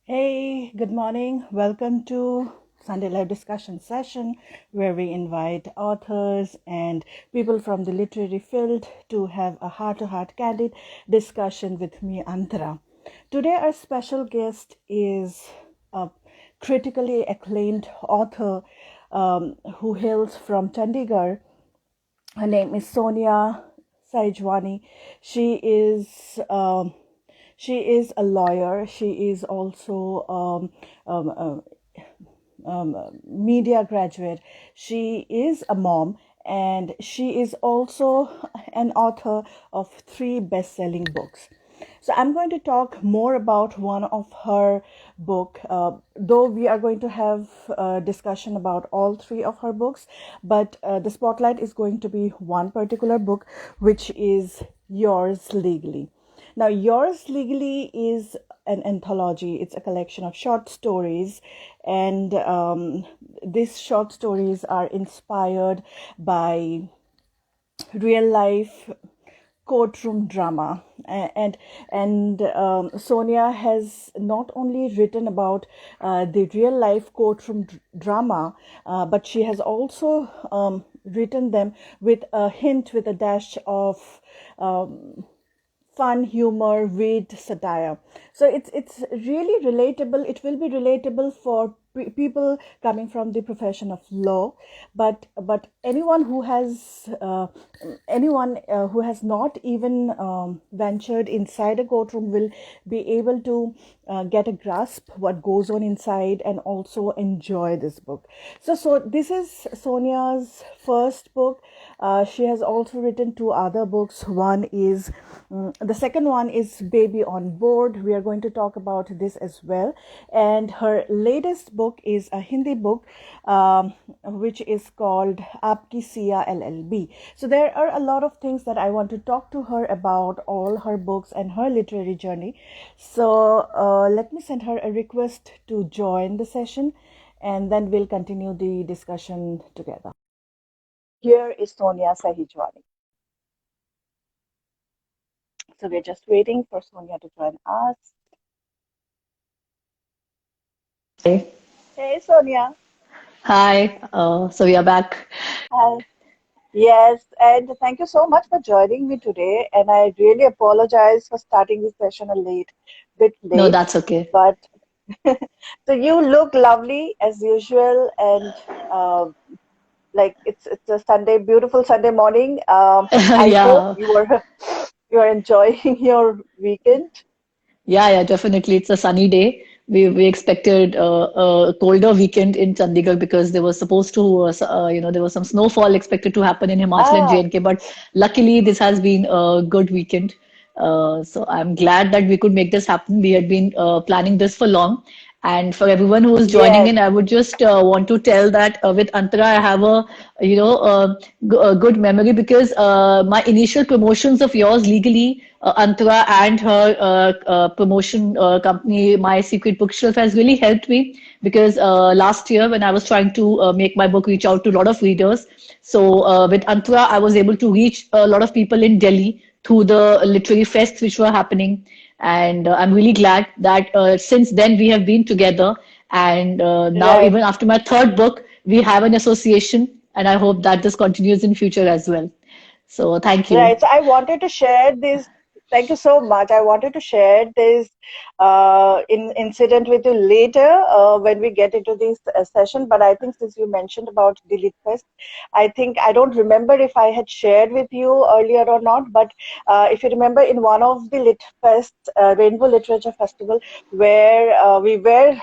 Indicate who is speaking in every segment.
Speaker 1: Hey, good morning. Welcome to Sunday Live Discussion Session, where we invite authors and people from the literary field to have a heart-to-heart candid discussion with me, Antara. Today, our special guest is a critically acclaimed author who hails from Chandigarh. Her name is Sonia Saijwani. She is um, she is a lawyer. She is also media graduate. She is a mom, and she is also an author of three best-selling books. So I'm going to talk more about one of her book, though we are going to have a discussion about all three of her books, but the spotlight is going to be one particular book, which is Yours Legally. Now, Yours Legally is an anthology. It's a collection of short stories, and these short stories are inspired by real life courtroom drama. And Sonia has not only written about the real life courtroom drama, but she has also written them with a hint, with a dash of fun, humor, wit, satire. So it's really relatable. It will be relatable for people coming from the profession of law, but anyone who has not even ventured inside a courtroom will be able to get a grasp what goes on inside and also enjoy this book. So this is Sonia's first book. She has also written two other books. The second one is Baby on Board. We are going to talk about this as well. And her latest book is a Hindi book, which is called Aapki Siya LLB. So there are a lot of things that I want to talk to her about, all her books and her literary journey. So let me send her a request to join the session, and then we'll continue the discussion together. Here is Sonia Sahijwani. So we're just waiting for Sonia to join us.
Speaker 2: Hi.
Speaker 1: Hey, Sonia.
Speaker 2: Hi. So we are back.
Speaker 1: Hi. Yes, and thank you so much for joining me today. And I really apologize for starting this session bit
Speaker 2: No,
Speaker 1: late,
Speaker 2: that's okay.
Speaker 1: but so you look lovely as usual, and um, like it's a Sunday, beautiful Sunday morning. I hope
Speaker 2: Yeah.
Speaker 1: you are enjoying your weekend.
Speaker 2: Yeah, definitely. It's a sunny day. We expected a colder weekend in Chandigarh because there was supposed to, there was some snowfall expected to happen in Himachal and
Speaker 1: Ah,
Speaker 2: J&K. But luckily, this has been a good weekend. So I'm glad that we could make this happen. We had been planning this for long. And for everyone who is joining
Speaker 1: yes.
Speaker 2: in, I would just want to tell that with Antara, I have a good memory because my initial promotions of yours legally, Antara and her promotion company, My Secret Bookshelf, has really helped me because last year when I was trying to make my book reach out to a lot of readers, so with Antara, I was able to reach a lot of people in Delhi through the literary fests which were happening. And I'm really glad that since then we have been together. And now,
Speaker 1: Right.
Speaker 2: even after my third book, we have an association. And I hope that this continues in future as well. So thank you.
Speaker 1: Right. So I wanted to share this. Thank you so much. I wanted to share this incident with you later when we get into this session. But I think since you mentioned about the Lit Fest, I think I don't remember if I had shared with you earlier or not. But if you remember, in one of the Lit Fest, Rainbow Literature Festival, where we were.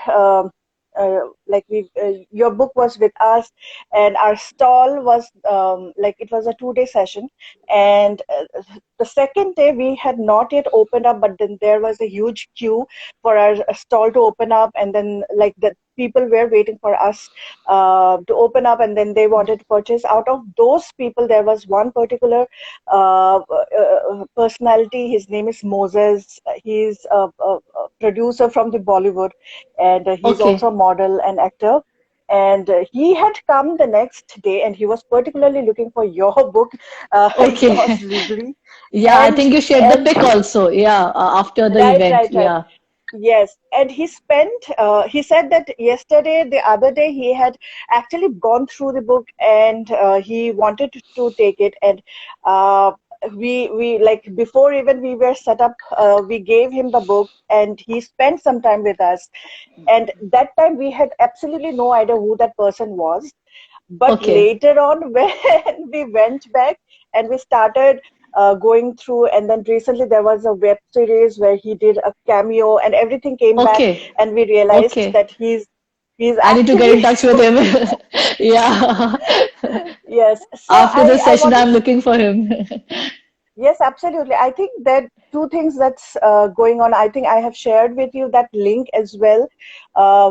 Speaker 1: Your book was with us, and our stall was like it was a 2 day session, and the second day we had not yet opened up, but then there was a huge queue for our stall to open up, and then like the people were waiting for us to open up, and then they wanted to purchase. Out of those people, there was one particular personality. His name is Moses. He's a producer from the Bollywood, and he's also a
Speaker 2: Okay.
Speaker 1: model and actor. And he had come the next day, and he was particularly looking for your book, Yours
Speaker 2: Okay.
Speaker 1: Legally.
Speaker 2: Yeah, I
Speaker 1: And
Speaker 2: think you shared the
Speaker 1: and
Speaker 2: pic also. Yeah, after the
Speaker 1: right,
Speaker 2: event.
Speaker 1: right, right.
Speaker 2: Yeah.
Speaker 1: Yes, and he said that yesterday, the other day, he had actually gone through the book and he wanted to take it. And uh, we like before even we were set up, we gave him the book and he spent some time with us. And that time we had absolutely no idea who that person was. But
Speaker 2: Okay.
Speaker 1: later on, when we went back and we started going through, and then recently there was a web series where he did a cameo, and everything came back,
Speaker 2: Okay.
Speaker 1: and we realized
Speaker 2: Okay.
Speaker 1: that he's
Speaker 2: I need to get in
Speaker 1: actually
Speaker 2: touch with him. Yeah.
Speaker 1: yes. So
Speaker 2: After this
Speaker 1: I
Speaker 2: session,
Speaker 1: wanted
Speaker 2: I'm looking for him.
Speaker 1: Yes, absolutely. I think that two things that's going on. I think I have shared with you that link as well,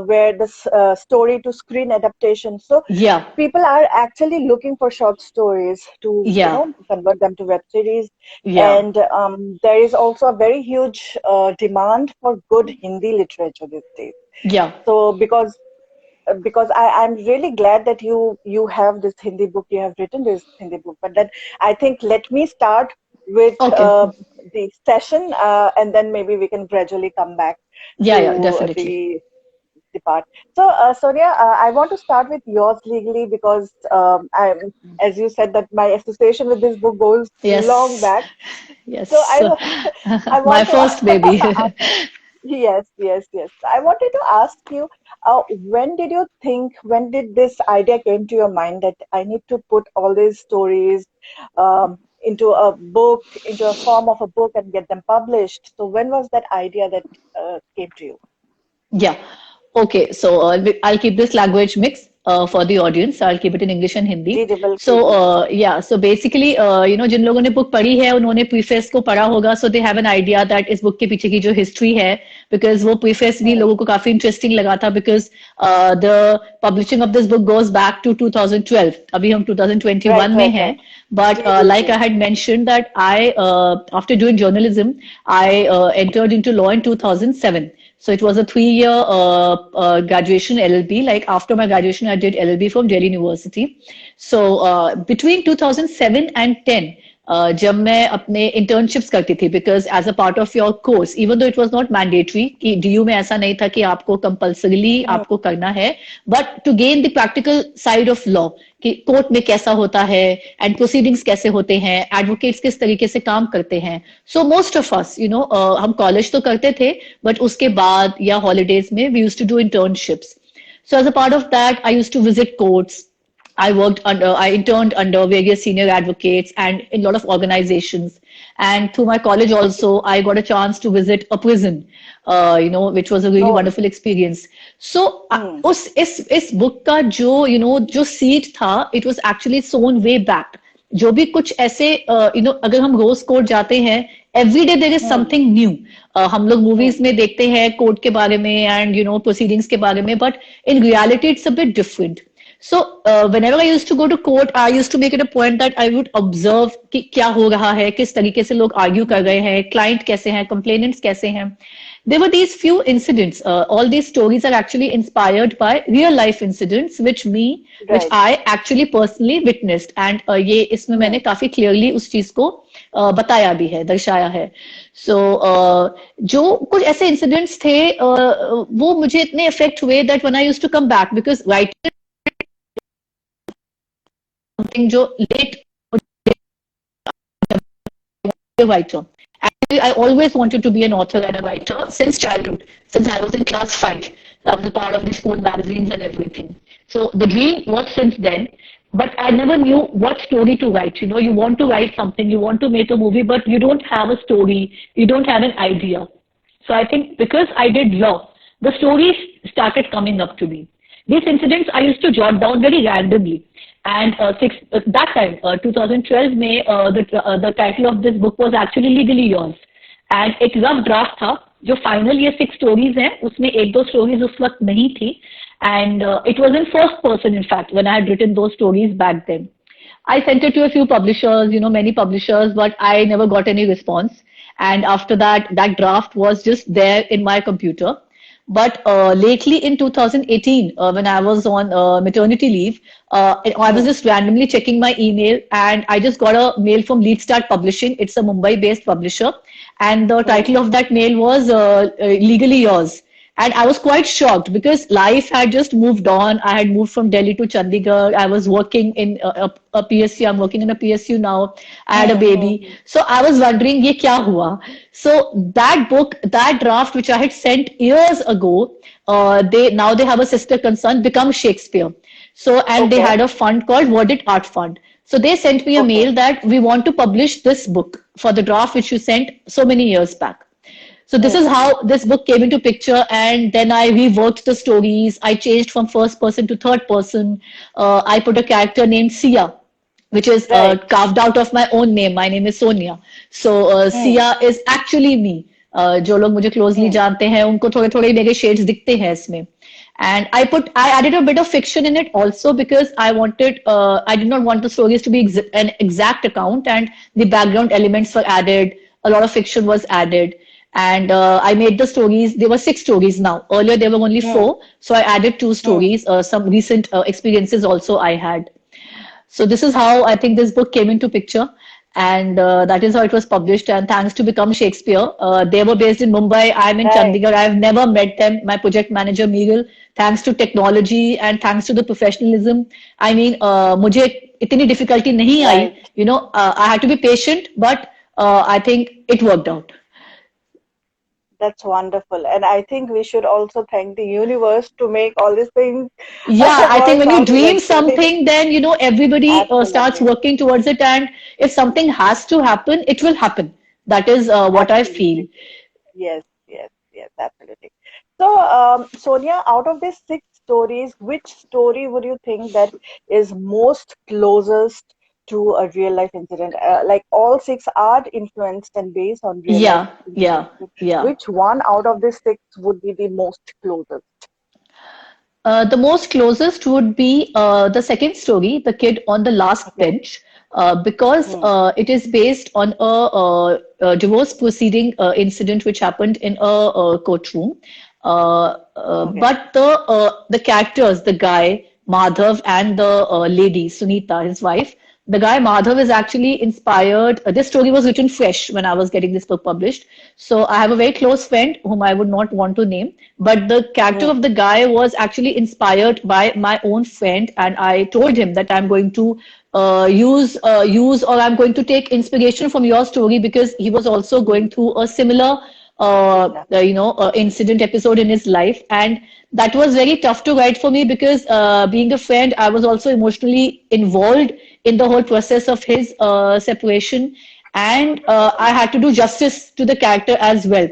Speaker 1: where this story to screen adaptation. So
Speaker 2: Yeah.
Speaker 1: people are actually looking for short stories to,
Speaker 2: Yeah.
Speaker 1: convert them to web series.
Speaker 2: Yeah.
Speaker 1: And there is also a very huge demand for good Hindi literature these days.
Speaker 2: Yeah.
Speaker 1: So because I'm really glad that you have this Hindi book, you have written this Hindi book. But then I think let me start with
Speaker 2: Okay.
Speaker 1: the session, and then maybe we can gradually come back
Speaker 2: Yeah, yeah,
Speaker 1: to
Speaker 2: definitely.
Speaker 1: the part. So Sonia, I want to start with yours legally because as you said that my association with this book goes long
Speaker 2: Yes.
Speaker 1: back. So
Speaker 2: Yes.
Speaker 1: I
Speaker 2: My
Speaker 1: want
Speaker 2: first baby.
Speaker 1: to Yes, yes, yes. I wanted to ask you, when did you think, when did this idea came to your mind that I need to put all these stories into a book, into a form of a book and get them published? So when was that idea that came to you?
Speaker 2: Yeah. Okay. So I'll keep this language mix for the audience. I'll keep it in English and
Speaker 1: ji
Speaker 2: Hindi.
Speaker 1: Ji
Speaker 2: So
Speaker 1: बिल्कुल बिल्कुल
Speaker 2: yeah. So basically, जिन लोगों ने book पढ़ी है, उन्होंने preface को पढ़ा होगा. So they have an idea that इस book के पीछे की जो history है, because वो preface भी
Speaker 1: हम्म
Speaker 2: लोगों को काफी interesting लगा था, because the publishing of this book goes back to 2012. अभी हम
Speaker 1: राइट
Speaker 2: 2021 में
Speaker 1: राइट
Speaker 2: हैं.
Speaker 1: राइट
Speaker 2: But
Speaker 1: जी जी
Speaker 2: like
Speaker 1: जी
Speaker 2: I had mentioned that after doing journalism, I entered into law in 2007. So it was a 3 year graduation LLB. Like after my graduation, I did LLB from Delhi University. So between 2007 and 10, जब मैं अपने internships करती थी, because as a part of your course, even though it was not mandatory, कि DU में ऐसा नहीं था कि आपको compulsorily
Speaker 1: हम्म
Speaker 2: आपको करना है, but to gain the practical side of law, कि कोर्ट में कैसा होता है एंड प्रोसीडिंग्स कैसे होते हैं, एडवोकेट्स किस तरीके से काम करते हैं. सो मोस्ट ऑफ अस हम कॉलेज तो करते थे, बट उसके बाद या हॉलीडेज में we used to do internships. So as a part of that, I used to visit courts. I interned under various senior advocates and in a lot of organizations. And through my college also, I got a chance to visit a prison, which was a really
Speaker 1: oh
Speaker 2: wonderful experience. So
Speaker 1: हम्म
Speaker 2: इस book का जो seed था, it was actually sown way back. जो भी कुछ ऐसे अगर हम रोज कोर्ट जाते हैं, every day there is
Speaker 1: hmm
Speaker 2: something new. हम लोग
Speaker 1: हम्म
Speaker 2: मूवीज में देखते हैं कोर्ट के बारे में एंड प्रोसीडिंग्स के बारे में, but in reality it's a bit different. So whenever I used to go to court, I used to make it a point that I would observe कि क्या हो रहा है, किस तरीके से लोग argue कर रहे हैं, client कैसे हैं, complainants कैसे हैं. There were these few incidents. All these stories are actually inspired by real life incidents, which
Speaker 1: right
Speaker 2: I actually personally witnessed. And ये इसमें मैंने
Speaker 1: हम्म
Speaker 2: काफी clearly उस चीज को बताया भी है, दर्शाया है. So जो कुछ ऐसे incidents थे, वो मुझे इतने affect हुए that when I used to come back, because writing something जो late writer. Actually, I always wanted to be an author and a writer since childhood, since I was in class 5. I was a part of the school magazines and everything. So the dream was since then, but I never knew what story to write. You want to write something, you want to make a movie, but you don't have a story, you don't have an idea. So I think because I did law, the stories started coming up to me. These incidents I used to jot down very randomly. And that time, 2012 में, the title of this book was actually Legally Yours. And एक rough draft था, जो final ये 6 stories हैं, उसमें एक दो stories उस वक्त नहीं थी. And it was in first person, in fact, when I had written those stories back then. I sent it to a few publishers, many publishers, but I never got any response. And after that, that draft was just there in my computer. But lately in 2018, when I was on maternity leave, I was
Speaker 1: Hmm.
Speaker 2: just randomly checking my email and I just got a mail from Lead Start Publishing. It's a Mumbai-based publisher, and the
Speaker 1: Hmm.
Speaker 2: title of that mail was Legally Yours. And I was quite shocked because life had just moved on. I had moved from Delhi to Chandigarh. I was working in a PSU. I'm working in a PSU now. I had a
Speaker 1: Hmm.
Speaker 2: baby.
Speaker 1: Hmm.
Speaker 2: So I was wondering, ye kya hua? So that book, that draft which I had sent years ago, they have a sister concern, Become Shakespeare. So, and they
Speaker 1: Okay.
Speaker 2: had a fund called Verdit Art Fund. So they sent me a
Speaker 1: Okay.
Speaker 2: mail that we want to publish this book for the draft which you sent so many years back. So this is
Speaker 1: Hmm.
Speaker 2: how this book came into picture, and then I reworked the stories. I changed from first person to third person. I put a character named Sia, which is
Speaker 1: Right.
Speaker 2: carved out of my own name. My name is Sonia. So
Speaker 1: Hmm.
Speaker 2: Sia is actually me. जो लोग मुझे closely
Speaker 1: Hmm.
Speaker 2: जानते हैं उनको थोड़े थोड़े मेरे shades दिखते हैं इसमें. And I added a bit of fiction in it also because I did not want the stories to be an exact account, and the background elements were added. A lot of fiction was added. And I made the stories, there were 6 stories now. Earlier there were only
Speaker 1: Hmm.
Speaker 2: 4. So I added 2
Speaker 1: Hmm.
Speaker 2: stories, some recent experiences also I had. So this is how I think this book came into picture, and that is how it was published. And thanks to Become Shakespeare, they were based in Mumbai. I'm in
Speaker 1: Right.
Speaker 2: Chandigarh. I've never met them. My project manager Meeral. Thanks to technology and thanks to the professionalism. I mean, मुझे इतनी difficulty नहीं आई.
Speaker 1: Right.
Speaker 2: I had to be patient, but I think it worked out.
Speaker 1: That's wonderful. And I think we should also thank the universe to make all these things
Speaker 2: Yeah, I think
Speaker 1: work
Speaker 2: when you
Speaker 1: out
Speaker 2: dream
Speaker 1: eventually.
Speaker 2: something, then everybody starts
Speaker 1: Absolutely.
Speaker 2: working towards it, and if something has to happen, it will happen. That is what I feel.
Speaker 1: Absolutely. Yes, yes, yes, absolutely. So, Sonia, out of these 6 stories, which story would you think that is most closest to a real life incident? Like all 6 are influenced and based on real life
Speaker 2: Yeah, yeah,
Speaker 1: incidents.
Speaker 2: yeah.
Speaker 1: Which one out of these 6 would be the most closest?
Speaker 2: The most closest would be the second story, The Kid on the Last
Speaker 1: Okay.
Speaker 2: Bench, because
Speaker 1: Hmm.
Speaker 2: it is based on a divorce proceeding incident which happened in a courtroom.
Speaker 1: Okay.
Speaker 2: But the characters, the guy Madhav and the lady Sunita, his wife, the guy Madhav is actually inspired. This story was written fresh when I was getting this book published. So I have a very close friend whom I would not want to name, but the character
Speaker 1: Hmm.
Speaker 2: of the guy was actually inspired by my own friend, and I told him that I'm going to use or I'm going to take inspiration from your story because he was also going through a similar
Speaker 1: Yeah.
Speaker 2: incident episode in his life, and that was very tough to write for me because being a friend, I was also emotionally involved in the whole process of his separation, and I had to do justice to the character as well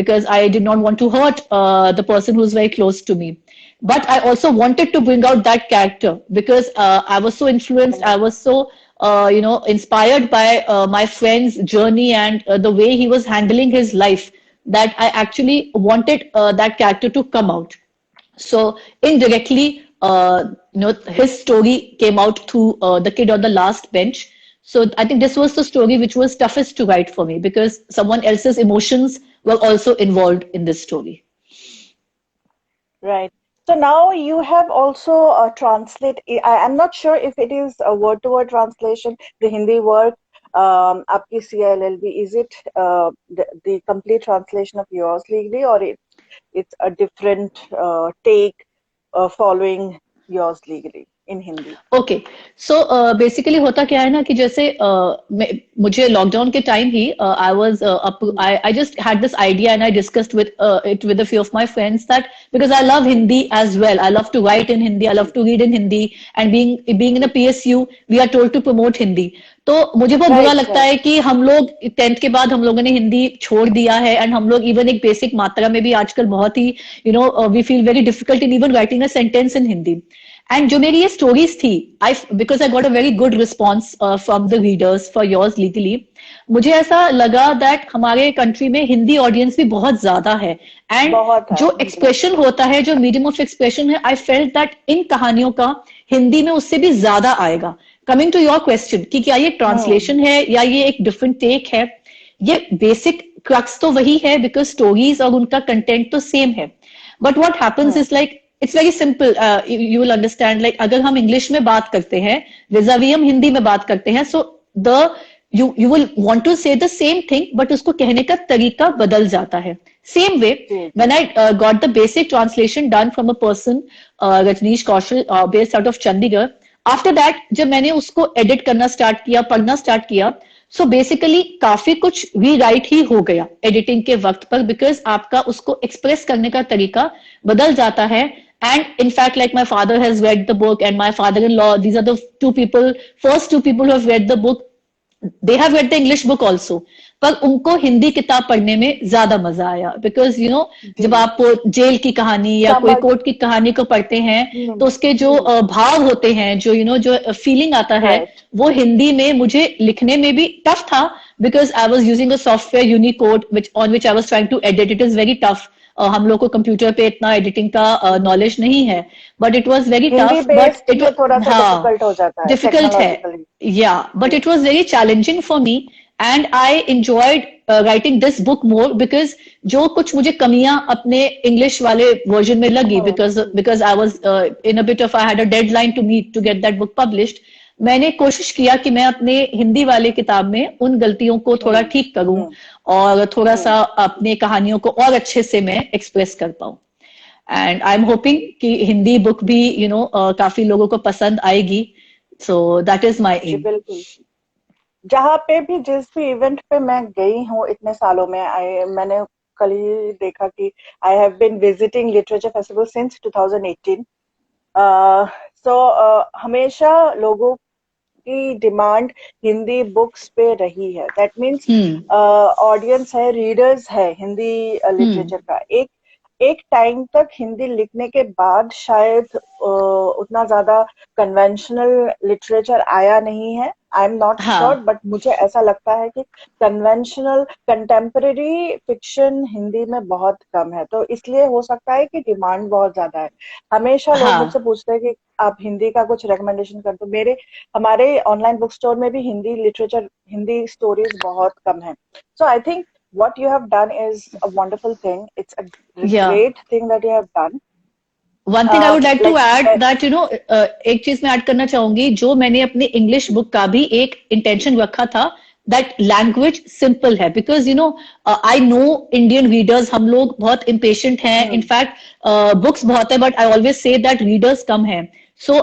Speaker 2: because I did not want to hurt the person who's very close to me. But I also wanted to bring out that character because I was so influenced, I was so inspired by my friend's journey and the way he was handling his life that I actually wanted that character to come out. So indirectly, his story came out through the kid on the last bench. So I think this was the story which was toughest to write for me because someone else's emotions were also involved in this story.
Speaker 1: Right. So now you have also I'm not sure if it is a word-to-word translation, the Hindi word, Aapki CILLB. Is it the complete translation of yours legally, or it's a different take following yours legally in Hindi?
Speaker 2: Okay so basically होता क्या है ना कि जैसे मुझे lockdown के time ही I was I just had this idea and I discussed with it with a few of my friends that because I love Hindi as well I love to write in Hindi I love to read in Hindi and being in a PSU we are told to promote Hindi तो मुझे बहुत बुरा
Speaker 1: Right,
Speaker 2: लगता
Speaker 1: right.
Speaker 2: है कि हम लोग 10th के बाद हम लोगों ने हिंदी छोड़ दिया है एंड हम लोग इवन एक बेसिक मात्रा में भी आजकल बहुत ही we feel very difficult in even writing a sentence in Hindi and जो मेरी ये स्टोरीज थी I because I got a very good response from the readers for yours legally मुझे ऐसा लगा दैट हमारे कंट्री में हिंदी ऑडियंस भी बहुत ज्यादा है एंड
Speaker 1: बहुत है
Speaker 2: जो
Speaker 1: जी।
Speaker 2: एक्सप्रेशन होता है जो मीडियम ऑफ एक्सप्रेशन है आई फेल्ट दैट इन कहानियों का हिंदी में उससे भी ज्यादा आएगा कमिंग टू योर क्वेश्चन कि क्या ये
Speaker 1: हम्म।
Speaker 2: ट्रांसलेशन है या ये एक डिफरेंट टेक है ये बेसिक क्रक्स तो वही है बिकॉज स्टोरीज और उनका कंटेंट तो सेम है. But what happens is like it's very simple. You will understand. Like अगर हम इंग्लिश में बात करते हैं विजावी हम हिंदी में बात करते हैं, so the you will want to say the same thing, but उसको कहने का तरीका बदल जाता है. Same way, when I got the basic translation done from a person, Rajneesh Kaushal, based out of Chandigarh. After that, जब मैंने उसको edit करना start किया, पढ़ना start किया, so basically काफी कुछ rewrite ही हो गया editing के वक्त पर, because आपका उसको express करने का तरीका बदल जाता है. And in fact, like my father has read the book and my father-in-law, these are the first two people who have read the book. They have read the English book also. पर उनको हिंदी किताब पढ़ने में ज्यादा मजा आया, because you know जब आप जेल की कहानी या कोई कोर्ट की कहानी को पढ़ते हैं तो उसके जो भाव होते हैं, जो यू नो जो फीलिंग आता है, वो हिंदी में मुझे लिखने में भी टफ था, because I was using a software Unicode on which I was trying to edit. It is very tough. हम लोग को कंप्यूटर पे इतना एडिटिंग का नॉलेज नहीं है, but it was very tough. But it difficult है, या but it was very challenging for me. And I enjoyed writing this book more, because जो कुछ मुझे कमियां अपने इंग्लिश वाले वर्जन में लगी, because I was in a bit of, I had a deadline to meet to get that book published. मैंने कोशिश किया कि मैं अपने हिंदी वाले किताब में उन गलतियों को थोड़ा ठीक करूं और थोड़ा सा अपने कहानियों को और अच्छे से मैं एक्सप्रेस कर पाऊं. एंड आई एम होपिंग कि हिंदी बुक भी यू नो काफी लोगों को पसंद आएगी. So that is my aim.
Speaker 1: बिल्कुल. जहाँ पे भी जिस भी इवेंट पे मैं गई हूँ इतने सालों में, मैंने कल ही देखा कि I have been visiting literature festival since 2018. सो हमेशा लोगों की डिमांड हिंदी बुक्स पे रही है. दैट मीन्स ऑडियंस है, रीडर्स है हिंदी लिटरेचर का. एक टाइम तक हिंदी लिखने के बाद शायद उतना ज्यादा कन्वेंशनल लिटरेचर आया नहीं है. I am not sure, but मुझे ऐसा लगता है कि कन्वेंशनल कंटेम्पररी फिक्शन हिंदी में बहुत कम है, तो इसलिए हो सकता है कि डिमांड बहुत ज्यादा है. हमेशा लोग मुझसे पूछते हैं कि आप हिंदी का कुछ रिकमेंडेशन कर दो. हमारे ऑनलाइन बुक स्टोर में भी हिंदी लिटरेचर, हिंदी स्टोरीज बहुत कम है. So I think what you have done is a wonderful thing. It's a great thing that you have done.
Speaker 2: One thing I would like to add that, you know, एक चीज मैं add करना चाहूंगी, जो मैंने अपनी इंग्लिश बुक का भी एक इंटेंशन रखा था, that language simple है, because you know I know Indian readers, हम लोग बहुत impatient हैं. In fact books बहुत है, but I always say that readers कम हैं. So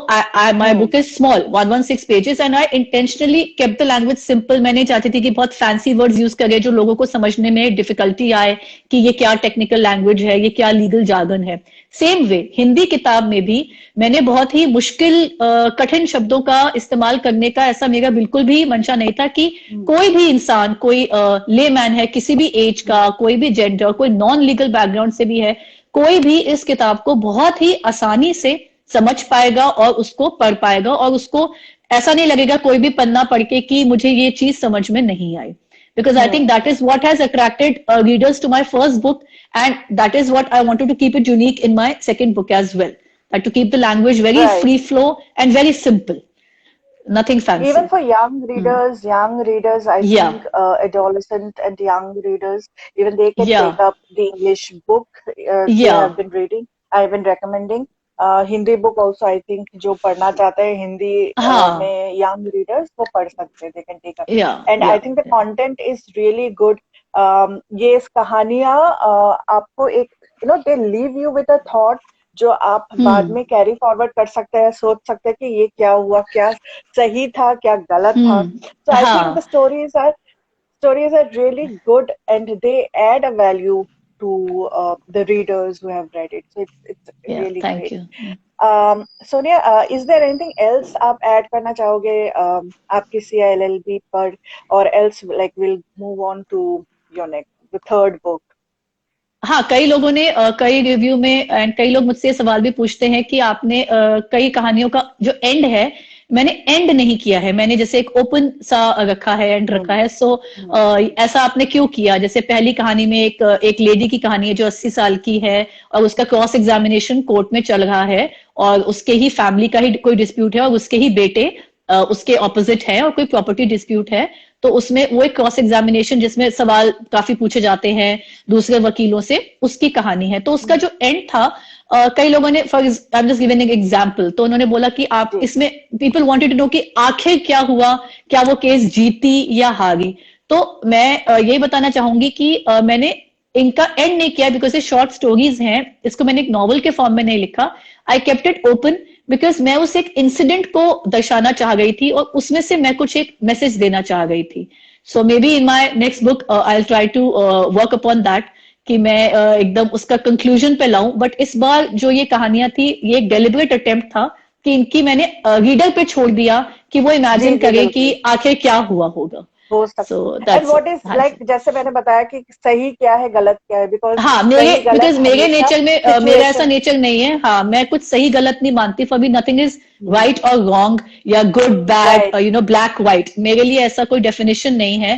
Speaker 2: my book is small, 116 pages, and I intentionally kept the language simple. मैं नहीं चाहती थी कि बहुत fancy words use करे जो लोगों को समझने में difficulty आए कि ये क्या technical language है, ये क्या legal jargon है. Same way हिंदी किताब में भी मैंने बहुत ही मुश्किल कठिन शब्दों का इस्तेमाल करने का ऐसा मेरा बिल्कुल भी मंशा नहीं था कि कोई भी इंसान, कोई लेमैन है, किसी भी एज का, कोई भी जेंडर, कोई नॉन लीगल बैकग्राउंड से भी है, कोई भी इस किताब को बहुत ही आसानी से समझ पाएगा और उसको पढ़ पाएगा, और उसको ऐसा नहीं लगेगा कोई भी पन्ना पढ़ के कि मुझे ये चीज समझ में नहीं आई. Because I think that is what has attracted readers to my first book, and that is what I wanted to keep it unique in my second book as well. To keep the language very free flow and very simple, nothing fancy.
Speaker 1: Even for young readers, I think adolescent and young readers, even they can take up the English book. They have been reading. I've been recommending. Hindi book also, I think जो पढ़ना चाहते हैं हिंदी में young readers वो पढ़ सकते हैं. They can take up, and I think the content is really good. ये कहानियां आपको एक you know they leave you with a thought जो आप बाद में कैरी फॉरवर्ड कर सकते हैं, सोच सकते हैं कि ये क्या हुआ, क्या सही था, क्या गलत था. So I think the stories are really good, and they add a value to the readers who have read it. So it's really
Speaker 2: thank
Speaker 1: great.
Speaker 2: you.
Speaker 1: Sonia, is there anything else आप add करना चाहोगे आपकी CILLB पर, or else like we'll move on to your next, the third book?
Speaker 2: हाँ, कई लोगों ने कई रिव्यू में, एंड कई लोग मुझसे सवाल भी पूछते हैं कि आपने कई कहानियों का जो एंड है, मैंने एंड नहीं किया है, मैंने जैसे एक ओपन सा रखा है, एंड रखा है. सो ऐसा आपने क्यों किया? जैसे पहली कहानी में एक लेडी की कहानी है जो 80 साल की है, और उसका क्रॉस एग्जामिनेशन कोर्ट में चल रहा है, और उसके ही फैमिली का ही कोई डिस्प्यूट है, और उसके ही बेटे उसके ऑपोजिट है, और कोई प्रॉपर्टी डिस्प्यूट है. तो उसमें वो एक क्रॉस एग्जामिनेशन जिसमें सवाल काफी पूछे जाते हैं दूसरे वकीलों से, उसकी कहानी है। तो उसका जो एंड था, कई लोगों ने, for I am just giving an example, तो उन्होंने बोला कि आप
Speaker 1: जी
Speaker 2: इसमें, पीपल वांटेड टू नो कि आखिर क्या हुआ, क्या वो केस जीती या हारी। तो मैं यही बताना चाहूंगी कि मैंने इनका एंड नहीं किया बिकॉज ये शॉर्ट स्टोरीज हैं, इसको मैंने एक नॉवल के फॉर्म में नहीं लिखा। I kept it open because मैं उस एक इंसिडेंट को दर्शाना चाह गई थी और उसमें से मैं कुछ एक मैसेज देना चाह गई थी। So maybe in my next book I will try to work upon that कि मैं एकदम उसका कंक्लूजन पे लाऊं। बट इस बार जो ये कहानियां थी, ये एक डेलिबरेट अटेम्प्ट था कि इनकी मैंने रीडर पे छोड़ दिया कि वो
Speaker 1: जी
Speaker 2: इमेजिन
Speaker 1: जी
Speaker 2: करे कि
Speaker 1: बिल्कुल
Speaker 2: आखिर क्या हुआ होगा।
Speaker 1: हो
Speaker 2: सो
Speaker 1: सकता। And
Speaker 2: that's it.
Speaker 1: What is
Speaker 2: हाँ
Speaker 1: लाइक,
Speaker 2: जी।
Speaker 1: जैसे मैंने बताया कि सही क्या है गलत क्या है, बिकॉज
Speaker 2: हाँ, मेरे,
Speaker 1: सही गलत
Speaker 2: बिकॉज मेरे
Speaker 1: हमेशा
Speaker 2: नेचर में मेरा ऐसा
Speaker 1: सिचुएशन।
Speaker 2: नेचर नहीं है। हाँ, मैं कुछ सही गलत नहीं मानती। For me nothing is right और रॉन्ग या good bad,
Speaker 1: right.
Speaker 2: Black white, मेरे लिए ऐसा कोई डेफिनेशन नहीं है।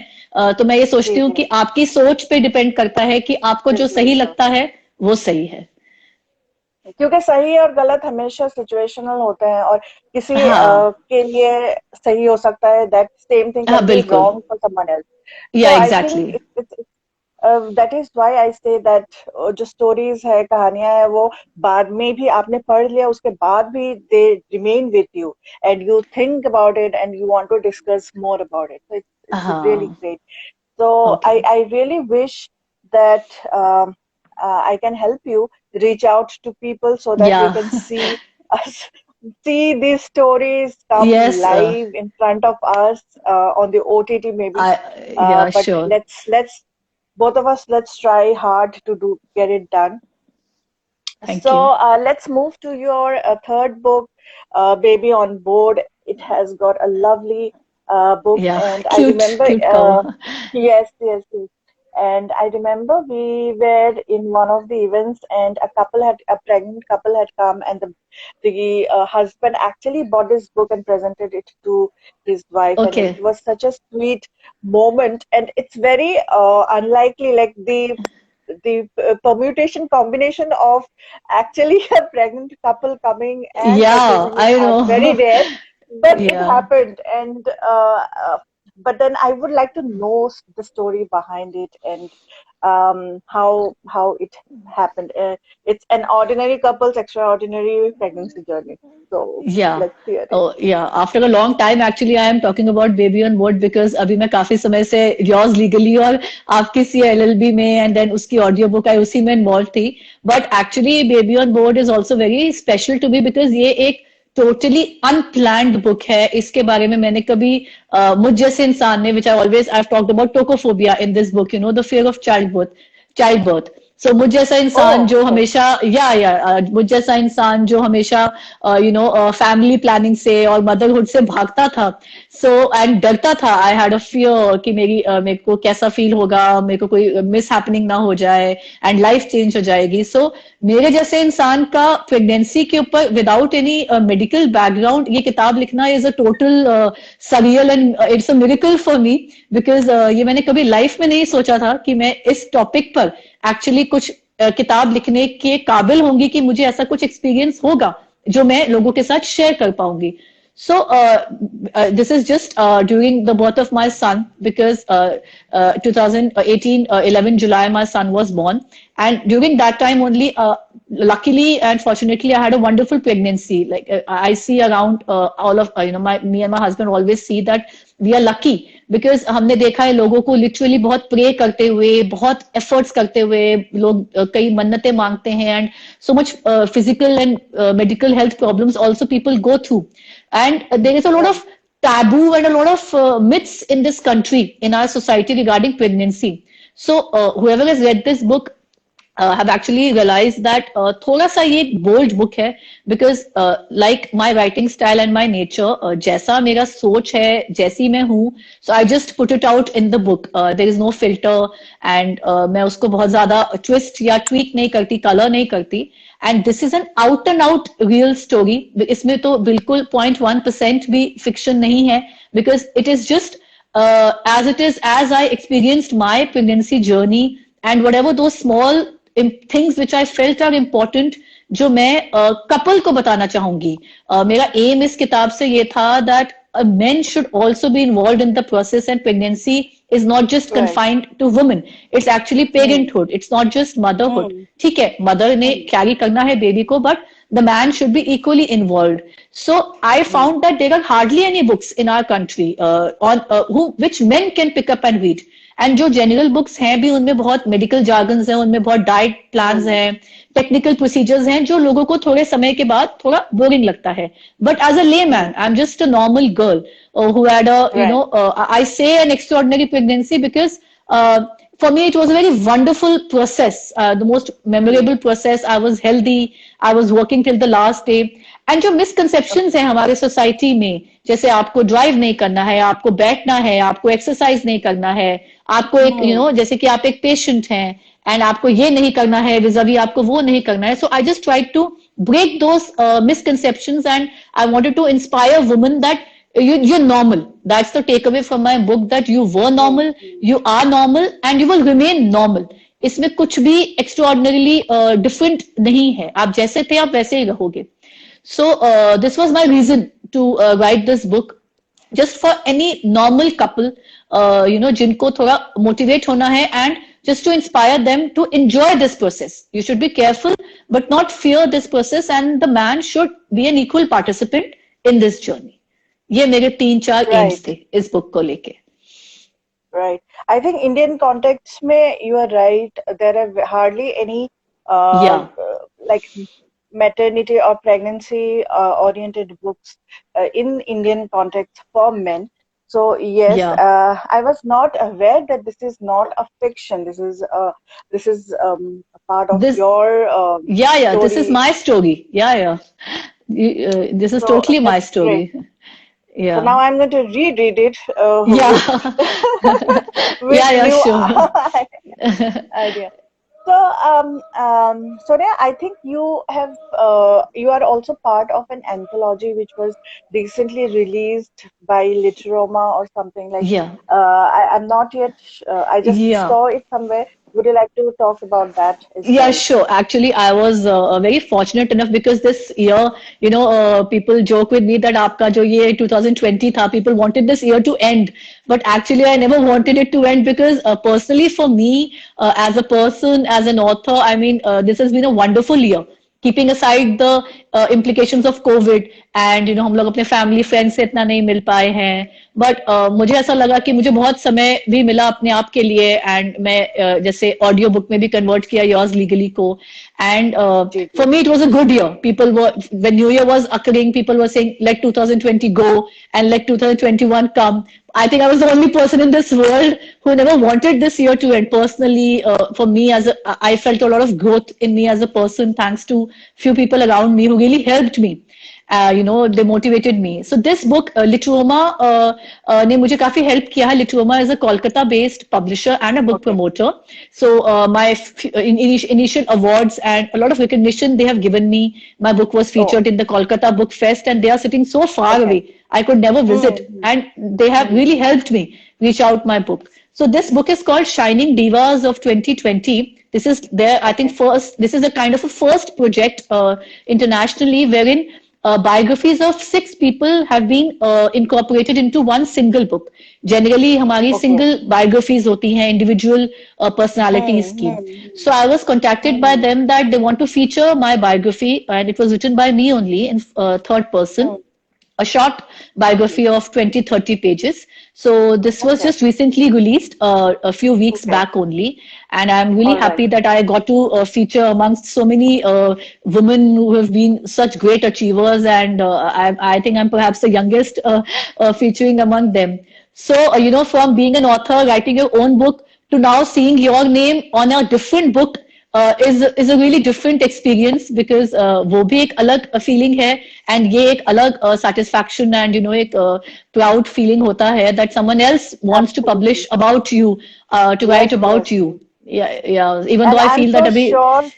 Speaker 2: तो मैं ये सोचती
Speaker 1: जी
Speaker 2: हूँ
Speaker 1: जी
Speaker 2: कि आपकी सोच पे डिपेंड करता है कि आपको जो
Speaker 1: बिल्कुल
Speaker 2: सही
Speaker 1: बिल्कुल।
Speaker 2: लगता है वो सही है।
Speaker 1: क्योंकि सही और गलत हमेशा सिचुएशनल होते हैं, और किसी
Speaker 2: हाँ,
Speaker 1: के लिए सही हो सकता है, दैट सेम थिंग
Speaker 2: हाँ,
Speaker 1: कैन बी
Speaker 2: बिल्कुल।
Speaker 1: Wrong for someone else.
Speaker 2: या
Speaker 1: so I
Speaker 2: exactly.
Speaker 1: Think that is why I say that जो स्टोरीज है, कहानियां है, वो बाद में भी आपने पढ़ लिया उसके बाद भी they remain with you, and you think about it and you want to discuss more about it, it's really
Speaker 2: हाँ,
Speaker 1: great. So
Speaker 2: okay.
Speaker 1: I really wish that I can help you reach out to people so that
Speaker 2: या
Speaker 1: you can see us, see these stories come
Speaker 2: yes,
Speaker 1: live in front of us on the OTT maybe.
Speaker 2: या
Speaker 1: But
Speaker 2: sure.
Speaker 1: let's both of us, let's try hard to do get it done.
Speaker 2: Thank
Speaker 1: So
Speaker 2: you.
Speaker 1: let's move to your third book, Baby on Board. It has got a lovely book,
Speaker 2: या
Speaker 1: and I
Speaker 2: cute
Speaker 1: remember,
Speaker 2: cute cover.
Speaker 1: yes, yes, yes. And I remember we were in one of the events, and a pregnant couple had come, and the husband actually bought this book and presented it to his wife, and
Speaker 2: okay.
Speaker 1: it was such a sweet moment, and it's very unlikely, like the permutation combination of actually a pregnant couple coming and
Speaker 2: या
Speaker 1: purchasing it
Speaker 2: I know.
Speaker 1: are very rare, but it
Speaker 2: या
Speaker 1: happened. And but then I would like to know the story behind it, and how it happened. It's an ordinary couple's extraordinary pregnancy journey, so
Speaker 2: Yeah.
Speaker 1: let's hear it.
Speaker 2: Oh, yeah. After a long time, actually, I am talking about Baby on Board because अभी मैं काफी समय से Yours Legally और आपकी CLLB में and then उसकी audio book आई उसी में इन्वॉल्व थी. But actually, Baby on Board is also very special to me because ये एक टोटली अनप्लैंड बुक है. इसके बारे में मैंने कभी मुझ जैसे इंसान ने, which I always I've talked about tocophobia in this book, the fear of childbirth. सो मुझ जैसा इंसान
Speaker 1: Oh,
Speaker 2: जो
Speaker 1: okay.
Speaker 2: हमेशा, मुझ जैसा इंसान जो हमेशा फैमिली प्लानिंग से और मदरहुड से भागता था, सो एंड डरता था. आई हैड अ फियर कि मेरे को कैसा फील होगा, मेरे को कोई मिस हैपनिंग ना हो जाए एंड लाइफ चेंज हो जाएगी. सो मेरे जैसे इंसान का प्रेगनेंसी के ऊपर विदाउट एनी मेडिकल बैकग्राउंड ये किताब लिखना is a total surreal and it's a miracle for me because ये मैंने कभी लाइफ में नहीं सोचा था कि मैं इस टॉपिक पर एक्चुअली कुछ किताब लिखने के काबिल होंगी कि मुझे ऐसा कुछ एक्सपीरियंस होगा जो मैं लोगों के साथ शेयर कर पाऊंगी. So this is just during the birth of my son because 2018 11 July my son was born, and during that time only luckily and fortunately I had a wonderful pregnancy. Like I see around all of me and my husband always see that we are lucky because हमने देखा है लोगों को literally बहुत pray करते हुए, बहुत efforts करते हुए लोग कई मन्नतें मांगते हैं and so much physical and medical health problems also people go through and there is a lot
Speaker 1: Right.
Speaker 2: Of taboo and a lot of myths in this country, in our society regarding pregnancy. So whoever has read this book have actually realized that थोड़ा सा ये bold book है because like my writing style and my nature, जैसा मेरा सोच है, जैसी मैं हूँ, so I just put it out in the book. There is no filter and मैं उसको बहुत ज्यादा ट्विस्ट या ट्वीक नहीं करती, कलर नहीं करती. And this is an out and out real story. इसमें तो बिल्कुल 0.1% भी फिक्शन नहीं है because it is just as it is, as I experienced my pregnancy journey and whatever those small things which I felt are important जो मैं couple को बताना चाहूंगी. मेरा एम इस किताब से ये था that men should also be involved in the process, and pregnancy is not just
Speaker 1: Right.
Speaker 2: confined to women. It's actually
Speaker 1: Hmm.
Speaker 2: parenthood. It's not just motherhood.
Speaker 1: Hmm.
Speaker 2: ठीक है, mother ने
Speaker 1: Hmm.
Speaker 2: carry करना है baby को, but the man should be equally involved. So I
Speaker 1: Hmm.
Speaker 2: found that there are hardly any books in our country on which men can pick up and read. And जो general books हैं भी उनमें बहुत medical jargons हैं, उनमें बहुत diet plans
Speaker 1: Hmm.
Speaker 2: हैं, technical procedures हैं जो लोगों को थोड़े समय के बाद थोड़ा बोरिंग लगता है. बट एज अ ले
Speaker 1: Hmm.
Speaker 2: Man I am just a normal girl who had a,
Speaker 1: Right.
Speaker 2: I say an extraordinary pregnancy because for me it was a very wonderful process, the most
Speaker 1: Hmm.
Speaker 2: memorable process. I was healthy, I was working till the last day. And जो misconceptions
Speaker 1: Okay.
Speaker 2: हैं हमारे society में, जैसे आपको drive नहीं करना है, आपको बैठना है, आपको एक्सरसाइज नहीं करना है, आपको एक
Speaker 1: Hmm.
Speaker 2: जैसे कि आप एक पेशेंट हैं एंड आपको ये नहीं करना है, विजावी आपको वो नहीं करना है. So I just try to break those misconceptions, and I wanted to inspire women that you're normal. That's the takeaway from my book, that you were
Speaker 1: Hmm.
Speaker 2: normal, you are normal, and you will remain normal. इसमें कुछ भी extraordinarily different नहीं है. आप जैसे थे आप वैसे ही रहोगे. So this was my reason to write this book, just for any normal couple, जिनको थोड़ा motivate होना है, and just to inspire them to enjoy this process. You should be careful, but not fear this process, and the man should be an equal participant in this journey. ये मेरे 3-4 AIIMS
Speaker 1: Right.
Speaker 2: थे इस book को लेके.
Speaker 1: Right. I think Indian context mein you are right. There are hardly any
Speaker 2: Yeah,
Speaker 1: like maternity or pregnancy oriented books in Indian context for men. So yes,
Speaker 2: yeah,
Speaker 1: I was not aware that this is not a fiction. This is a part of
Speaker 2: this
Speaker 1: your
Speaker 2: yeah, this is
Speaker 1: story.
Speaker 2: my story. Yeah. This is
Speaker 1: So
Speaker 2: totally my
Speaker 1: that's great.
Speaker 2: story.
Speaker 1: So
Speaker 2: Yeah.
Speaker 1: now I'm going to reread it
Speaker 2: Yeah.
Speaker 1: with with
Speaker 2: Yeah,
Speaker 1: new
Speaker 2: sure.
Speaker 1: idea. So, Sonia, I think you are also part of an anthology which was recently released by Literoma or something like.
Speaker 2: Yeah.
Speaker 1: I'm not yet. I just
Speaker 2: Yeah.
Speaker 1: saw it somewhere. Would you like to talk about that as
Speaker 2: Yeah,
Speaker 1: well?
Speaker 2: sure. Actually, I was very fortunate enough because this year, people joke with me that आपका जो ये 2020 था, people wanted this year to end. But actually, I never wanted it to end because personally for me, as a person, as an author, I mean, this has been a wonderful year. Keeping aside the implications of COVID, and हम लोग अपने family friends से इतना नहीं मिल पाए हैं, but मुझे ऐसा लगा कि मुझे बहुत समय भी मिला अपने आप के लिए, एंड मैं जैसे ऑडियो बुक में भी कन्वर्ट किया योर्स लीगली को. And
Speaker 1: G
Speaker 2: for
Speaker 1: G.
Speaker 2: Me it was a good year. People were, when new year was occurring, people were saying let 2020 go and let 2021 come. I think I was the only person in this world who never wanted this year to end. Personally, for me, I felt a lot of growth in me as a person, thanks to few people around me who really helped me. They motivated me. So this book, Literoma, ने मुझे काफी help किया है. Literoma is a Kolkata-based publisher and a book
Speaker 1: Okay.
Speaker 2: promoter. So initial awards and a lot of recognition they have given me. My book was
Speaker 1: Oh,
Speaker 2: featured in the Kolkata Book Fest, and they are sitting so far
Speaker 1: okay.
Speaker 2: away. I could never visit,
Speaker 1: Mm-hmm.
Speaker 2: and they have
Speaker 1: Mm-hmm.
Speaker 2: really helped me reach out my book. So this book is called Shining Divas of 2020. This is their, I think,
Speaker 1: Okay.
Speaker 2: first. This is a kind of a first project internationally, wherein biographies of 6 people have been incorporated into one single book. Generally, हमारी
Speaker 1: Okay.
Speaker 2: single biographies होती हैं individual personalities की.
Speaker 1: Mm-hmm.
Speaker 2: So I was contacted by
Speaker 1: Mm-hmm.
Speaker 2: them that they want to feature my biography, and it was written by me only in third person,
Speaker 1: Mm-hmm.
Speaker 2: a short biography of 20-30 pages. So this was
Speaker 1: Okay.
Speaker 2: just recently released a few weeks
Speaker 1: Okay.
Speaker 2: back only. And I'm really
Speaker 1: All right.
Speaker 2: happy that I got to feature amongst so many women who have been such great achievers. And I think I'm perhaps the youngest featuring among them. So, from being an author, writing your own book, to now seeing your name on a different book is a really different experience, because वो भी एक अलग feeling है, and ये एक अलग satisfaction and एक proud feeling होता है that someone else wants to publish
Speaker 1: Absolutely.
Speaker 2: about you, to write
Speaker 1: Yes,
Speaker 2: about
Speaker 1: yes.
Speaker 2: you. Yeah. Even though
Speaker 1: And
Speaker 2: I feel that अभी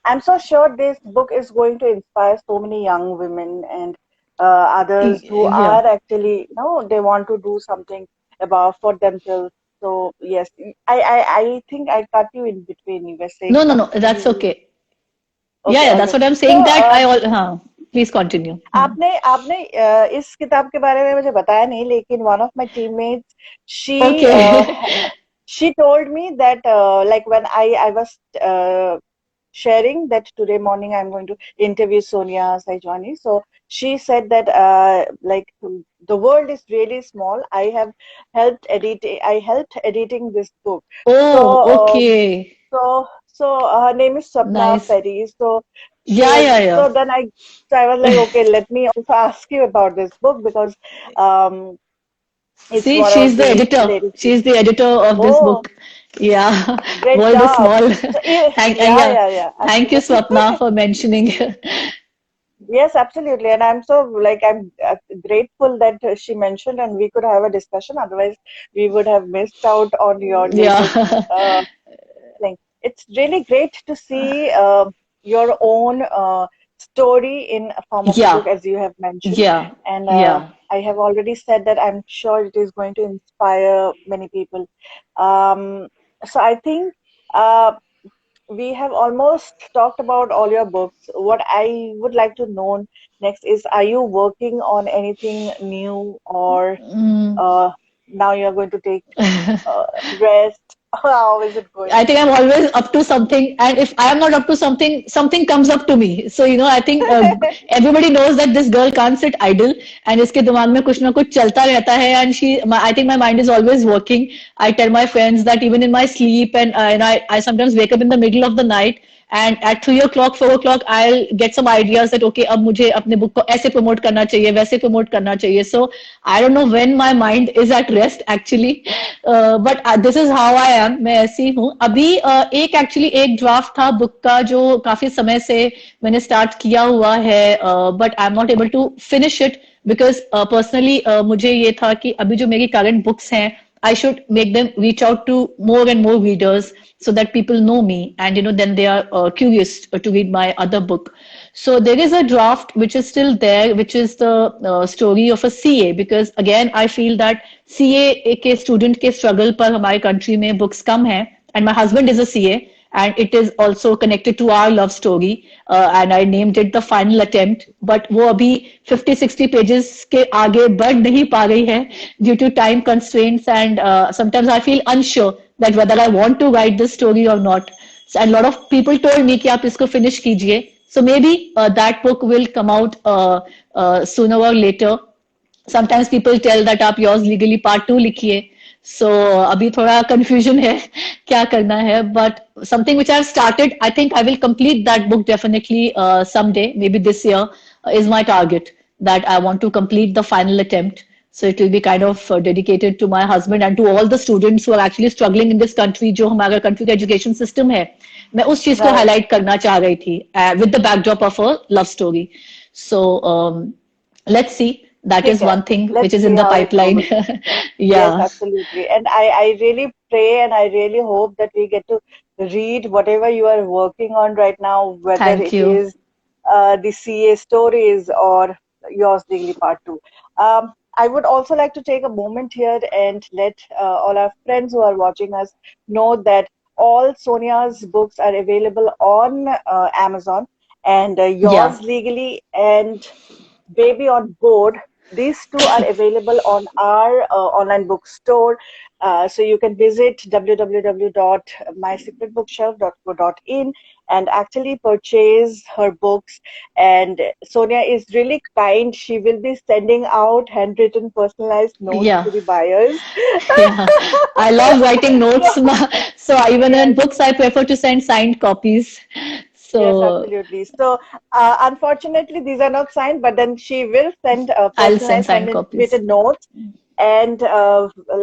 Speaker 1: I'm so sure this book is going to inspire so many young women and others who
Speaker 2: yeah.
Speaker 1: are actually, they want to do something about for themselves. So yes, I think I cut you in between. You were saying
Speaker 2: No,
Speaker 1: something.
Speaker 2: that's okay.
Speaker 1: Okay,
Speaker 2: Yeah,
Speaker 1: all
Speaker 2: that's
Speaker 1: right.
Speaker 2: what I'm
Speaker 1: So
Speaker 2: saying, that I all huh. Please continue.
Speaker 1: आपने आपने इस किताब के बारे में मुझे बताया नहीं, लेकिन one of my teammates, she
Speaker 2: Okay.
Speaker 1: she told me that like when I was sharing that today morning I'm going to interview Sonia Saijwani. So she said that like the world is really small. I helped editing this book. So
Speaker 2: Oh, okay.
Speaker 1: her name is Swapna
Speaker 2: Nice.
Speaker 1: Perry. So
Speaker 2: Yeah, yeah, yeah.
Speaker 1: so then I was like, okay, let me also ask you about this book because um it's
Speaker 2: See,
Speaker 1: one
Speaker 2: she's
Speaker 1: of
Speaker 2: the
Speaker 1: the
Speaker 2: editor.
Speaker 1: latest.
Speaker 2: She's the editor of this
Speaker 1: Oh,
Speaker 2: book. Yeah,
Speaker 1: great
Speaker 2: world is
Speaker 1: job.
Speaker 2: small.
Speaker 1: So
Speaker 2: Yeah,
Speaker 1: yeah,
Speaker 2: thank you,
Speaker 1: absolutely.
Speaker 2: Swapna, for mentioning.
Speaker 1: Yes, absolutely. And I'm so like I'm grateful that she mentioned and we could have a discussion. Otherwise, we would have missed out on your latest
Speaker 2: Yeah,
Speaker 1: uh, thing. It's really great to see your own story in a form of a book,
Speaker 2: yeah,
Speaker 1: as you have mentioned.
Speaker 2: yeah,
Speaker 1: And
Speaker 2: yeah.
Speaker 1: I have already said that I'm sure it is going to inspire many people. Um, so I think. We have almost talked about all your books. What I would like to know next is, are you working on anything new, or
Speaker 2: Mm.
Speaker 1: uh, now you're going to take rest? How is it going?
Speaker 2: I think I'm always up to something, and if I am not up to something, something comes up to me. So, I think everybody knows that this girl can't sit idle, and इसके दिमाग में कुछ ना कुछ चलता रहता है, and I think my mind is always working. I tell my friends that even in my sleep, and I sometimes wake up in the middle of the night, and at 3 o'clock, 4 o'clock, I'll get some ideas that okay, अब मुझे अपने book को ऐसे promote करना चाहिए, वैसे promote करना चाहिए. So I don't know when my mind is at rest actually, but this is how I am. मैं ऐसी हूँ. अभी एक actually एक draft था book का जो काफी समय से मैंने start किया हुआ है, but I'm not able to finish it because personally मुझे ये था कि अभी जो मेरी current books हैं, I should make them reach out to more and more readers so that people know me, and then they are curious to read my other book. So there is a draft which is still there, which is the story of a CA, because again I feel that CA के student के struggle पर हमारे country में books कम हैं, and my husband is a CA, and it is also connected to our love story, and I named it The Final Attempt, but वो अभी 50-60 pages के आगे बढ़ नहीं पा रही है due to time constraints, and sometimes I feel unsure that whether I want to write this story or not. So, and a lot of people told me कि आप इसको finish कीजिए. So maybe that book will come out sooner or later. Sometimes people tell that आप yours legally part 2 लिखिए. So अभी थोड़ा confusion है क्या करना है, but something which I've started, I think I will complete that book definitely someday, maybe this year, is my target, that I want to complete The Final Attempt. So it will be kind of dedicated to my husband and to all the students who are actually struggling in this country, जो हमारा country का education system है. मैं उस चीज को
Speaker 1: Right.
Speaker 2: highlight करना चाह रही थी with the backdrop of a love story. So let's see. That
Speaker 1: ठीक
Speaker 2: is
Speaker 1: है.
Speaker 2: one thing which
Speaker 1: Let's
Speaker 2: is
Speaker 1: see
Speaker 2: in the
Speaker 1: how it
Speaker 2: pipeline.
Speaker 1: goes. Yes,
Speaker 2: Yeah.
Speaker 1: absolutely. And I really pray and I really hope that we get to read whatever you are working on right now, whether
Speaker 2: Thank
Speaker 1: it
Speaker 2: you.
Speaker 1: is the CA stories or yours daily part two. I would also like to take a moment here and let all our friends who are watching us know that all Sonia's books are available on Amazon, and
Speaker 2: Yeah.
Speaker 1: yours legally and Baby on Board. These two are available on our online bookstore. So you can visit www.mysecretbookshelf.co.in and actually purchase her books. And Sonia is really kind. She will be sending out handwritten, personalized notes
Speaker 2: Yeah.
Speaker 1: to the buyers.
Speaker 2: Yeah. I love writing notes.
Speaker 1: So,
Speaker 2: So even in
Speaker 1: yes.
Speaker 2: books, I prefer to send signed copies.
Speaker 1: Yes,
Speaker 2: So
Speaker 1: absolutely. So, unfortunately, these are not signed, but then she will send
Speaker 2: I'll send
Speaker 1: personalized
Speaker 2: signed copies.
Speaker 1: handwritten notes, and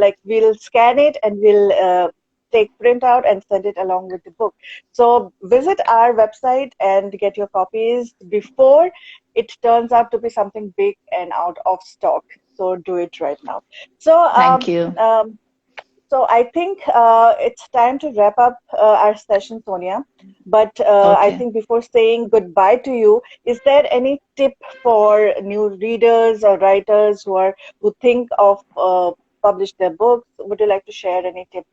Speaker 1: like we'll scan it and we'll take print out and send it along with the book. So visit our website and get your copies before it turns out to be something big and out of stock. So do it right now. So
Speaker 2: Thank you.
Speaker 1: I think it's time to wrap up our session, Sonia. But I
Speaker 2: Okay.
Speaker 1: think before saying goodbye to you, is there any tip for new readers or writers who think of publish their books? Would you like to share any tip?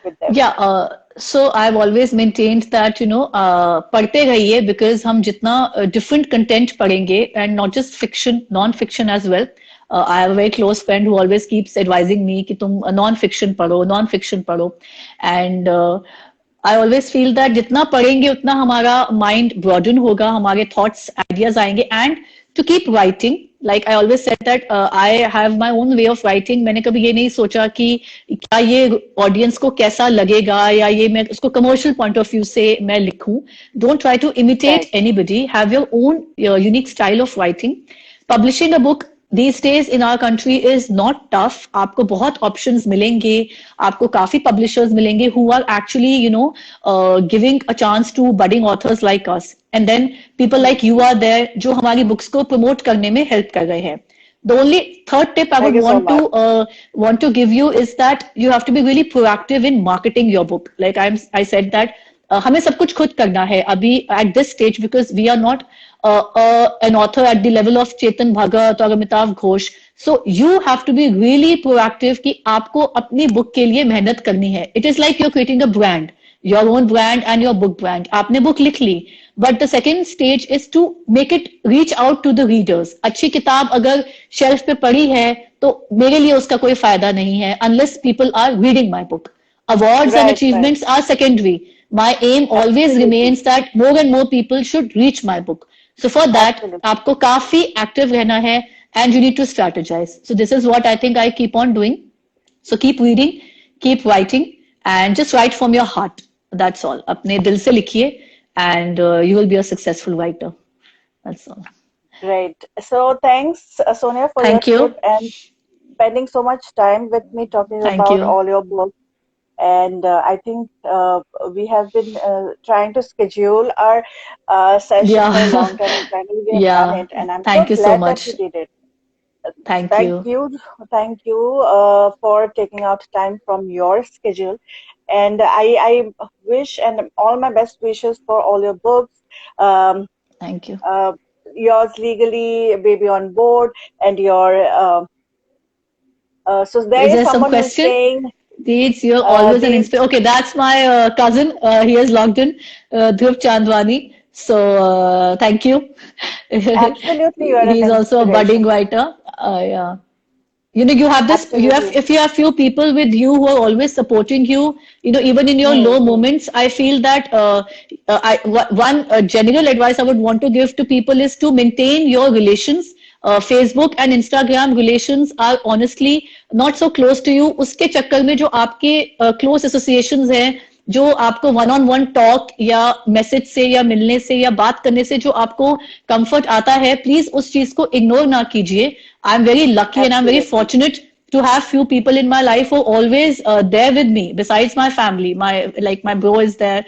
Speaker 1: with them?
Speaker 2: Yeah, so I've always maintained that, पढ़ते रहिए because हम जितना different content पढ़ेंगे and not just fiction, non-fiction as well. I have a very close friend who always keeps advising me कि तुम non-fiction पढ़ो, non-fiction पढ़ो. And I always feel that जितना पढ़ेंगे उतना हमारा mind broaden होगा, हमारे thoughts, ideas आएंगे and to keep writing. Like I always said that I have my own way of writing. मैंने कभी ये नहीं सोचा कि क्या ये audience को कैसा लगेगा या ये मैं उसको commercial point of view से मैं लिखूं. Don't try to imitate
Speaker 1: Right.
Speaker 2: anybody. Have your own unique style of writing. Publishing a book these days in our country is not tough. आपको बहुत options मिलेंगे, आपको काफी publishers मिलेंगे who are actually, giving a chance to budding authors like us. And then people like you are there जो हमारी books को promote करने में help कर रहे हैं. The only third tip I
Speaker 1: Thank
Speaker 2: would
Speaker 1: you so much.
Speaker 2: want to give you is that you have to be really proactive in marketing your book. Like I said that हमें सब कुछ खुद करना है अभी at this stage because we are not an author at the level of Chetan Bhagat or Amitav Ghosh. So you have to be really proactive कि आपको अपनी book के लिए मेहनत करनी है. It is like you're creating a brand, your own brand and your book brand. आपने book लिख ली, but the second stage is to make it reach out to the readers. अच्छी किताब अगर shelf पे पड़ी है तो मेरे लिए उसका कोई फायदा नहीं है unless people are reading my book. Awards and
Speaker 1: Right, right.
Speaker 2: achievements are secondary. My aim always
Speaker 1: Absolutely.
Speaker 2: remains that more and more people should reach my book. So for that,
Speaker 1: Absolutely.
Speaker 2: आपको काफी active रहना है and you need to strategize. So this is what I think I keep on doing. So keep reading, keep writing, and just write from your heart. That's all. अपने दिल से लिखिए and you will be a successful writer. That's all.
Speaker 1: Great. So thanks, Sonia, for your
Speaker 2: Thank you.
Speaker 1: tip and spending so much time with me talking
Speaker 2: Thank
Speaker 1: about
Speaker 2: you.
Speaker 1: all your books. And I think we have been trying to schedule our session for a
Speaker 2: Yeah.
Speaker 1: long time, and finally we have done
Speaker 2: Yeah.
Speaker 1: it. And I'm so
Speaker 2: Thank you so
Speaker 1: glad that we
Speaker 2: much.
Speaker 1: did it.
Speaker 2: Thank
Speaker 1: Thank
Speaker 2: you.
Speaker 1: you, thank you for taking out time from your schedule. And I wish and all my best wishes for all your books. Um,
Speaker 2: Thank you.
Speaker 1: uh, Yours legally, Baby on Board, and your so there
Speaker 2: Is
Speaker 1: is
Speaker 2: there some
Speaker 1: someone who's
Speaker 2: question?
Speaker 1: saying
Speaker 2: Deeds, you're always an
Speaker 1: these
Speaker 2: inspiration. Okay, that's my cousin. He has logged in, Dhruv Chandwani. So thank you.
Speaker 1: absolutely you are an
Speaker 2: He's also a budding
Speaker 1: inspiration.
Speaker 2: writer. Yeah. You have this,
Speaker 1: Absolutely.
Speaker 2: if you have few people with you who are always supporting you, even in your
Speaker 1: Hmm,
Speaker 2: low
Speaker 1: hmm.
Speaker 2: moments, I feel that one general advice I would want to give to people is to maintain your relations. Facebook and Instagram relations are honestly not so close to you. उसके चक्कर में जो आपके close associations हैं, जो आपको one on one talk या message से या मिलने से या बात करने से जो आपको कंफर्ट आता है प्लीज उस चीज को इग्नोर ना कीजिए I am very lucky and I am very
Speaker 1: Absolutely.
Speaker 2: Fortunate to have few people in my life who are always there with me besides my family my bro is there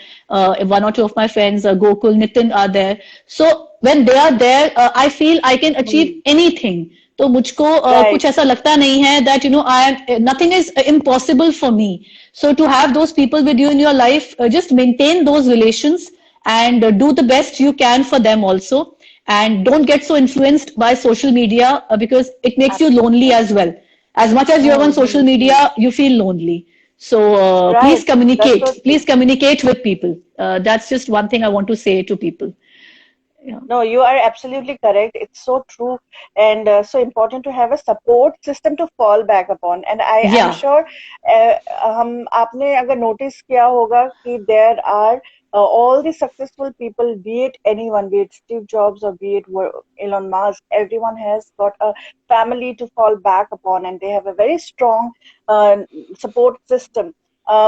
Speaker 2: one or two of my friends Gokul Nitin are there so when they are there I feel I can achieve
Speaker 1: Hmm.
Speaker 2: anything तो मुझको कुछ
Speaker 1: Right.
Speaker 2: ऐसा लगता नहीं है that I am nothing is impossible for me so to have those people with you in your life just maintain those relations and do the best you can for them also and don't get so influenced by social media because it makes you lonely
Speaker 1: Absolutely.
Speaker 2: as well as much as you're
Speaker 1: Hmm,
Speaker 2: on social
Speaker 1: hmm,
Speaker 2: media
Speaker 1: hmm.
Speaker 2: you feel lonely so
Speaker 1: Right. That's so true.
Speaker 2: please communicate with people that's just one thing I want to say to people yeah
Speaker 1: No, you are absolutely correct. It's so true and so important to have a support system to fall back upon. And I'm
Speaker 2: yeah
Speaker 1: sure हम आपने अगर notice किया होगा कि there are all the successful people, be it anyone, be it Steve Jobs or be it Elon Musk, everyone has got a family to fall back upon, and they have a very strong uh, support system.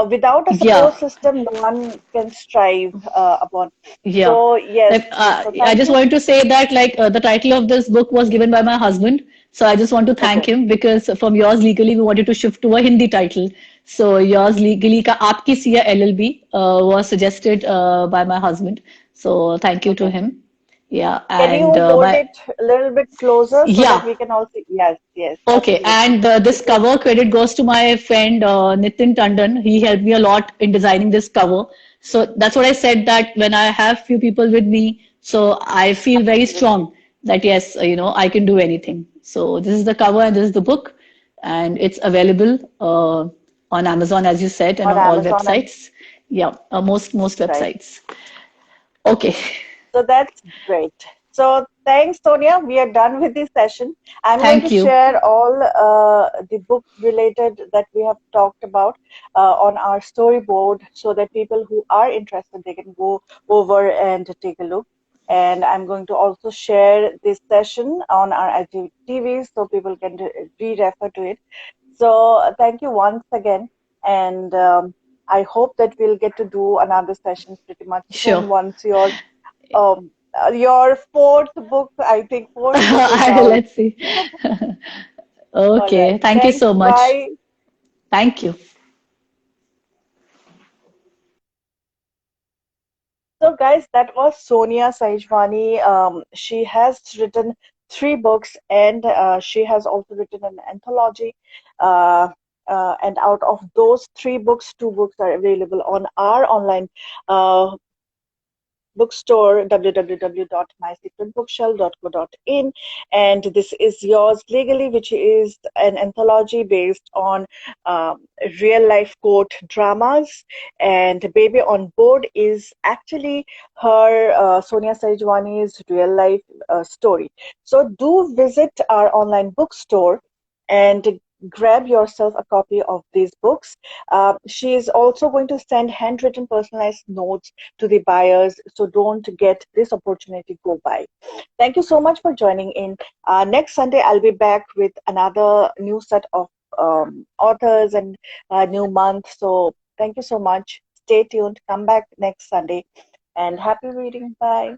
Speaker 1: Without a
Speaker 2: yeah
Speaker 1: support system, no one can strive upon.
Speaker 2: Yeah.
Speaker 1: So yes,
Speaker 2: Like,
Speaker 1: so
Speaker 2: I
Speaker 1: thank
Speaker 2: just
Speaker 1: you.
Speaker 2: wanted to say that the title of this book was given by my husband. So I just want to thank
Speaker 1: Okay.
Speaker 2: him because from yours legally we wanted to shift to a Hindi title. So yours legally ka Aapki Siya LLB was suggested by my husband. So thank you to
Speaker 1: Okay.
Speaker 2: him. Yeah,
Speaker 1: Can you
Speaker 2: and
Speaker 1: hold
Speaker 2: my
Speaker 1: it a little bit closer so that
Speaker 2: yeah.
Speaker 1: we can also? Yes, yes,
Speaker 2: Okay,
Speaker 1: absolutely.
Speaker 2: and this
Speaker 1: Because
Speaker 2: cover credit goes to my friend Nitin Tandon. He helped me a lot in designing this cover. So that's what I said that when I have few people with me, so I feel very
Speaker 1: absolutely.
Speaker 2: strong that yes, I can do anything. So this is the cover and this is the book, and it's available. Uh, on Amazon, as you said, and
Speaker 1: on
Speaker 2: on all
Speaker 1: Amazon and
Speaker 2: websites. Yeah, most
Speaker 1: right.
Speaker 2: websites. Okay.
Speaker 1: So that's great. So thanks, Sonia. We are done with this session. I'm going to
Speaker 2: Thank you.
Speaker 1: share all the books related that we have talked about on our storyboard so that people who are interested, they can go over and take a look. And I'm going to also share this session on our IGTV so people can re-refer to it. So thank you once again. And I hope that we'll get to do another session pretty much
Speaker 2: Sure.
Speaker 1: soon once your fourth book, I think fourth book is out.
Speaker 2: Let's see.
Speaker 1: All
Speaker 2: Okay.
Speaker 1: right.
Speaker 2: Thank you
Speaker 1: Thanks.
Speaker 2: so much.
Speaker 1: Bye.
Speaker 2: Thank you.
Speaker 1: So, guys, that was Sonia Saijwani. She has written three books, and she has also written an anthology. Uh, and out of those three books, two books are available on our online uh, bookstore, www.mysecretbookshelf.co.in, and this is yours legally, which is an anthology based on um, real life court dramas. And Baby on Board is actually her Sonia Saijwani's real life story. So do visit our online bookstore and grab yourself a copy of these books. She is also going to send handwritten personalized notes to the buyers. So don't get this opportunity go by. Thank you so much for joining in. Next Sunday, I'll be back with another new set of authors and new month. So thank you so much. Stay tuned. Come back next Sunday and happy reading. Bye.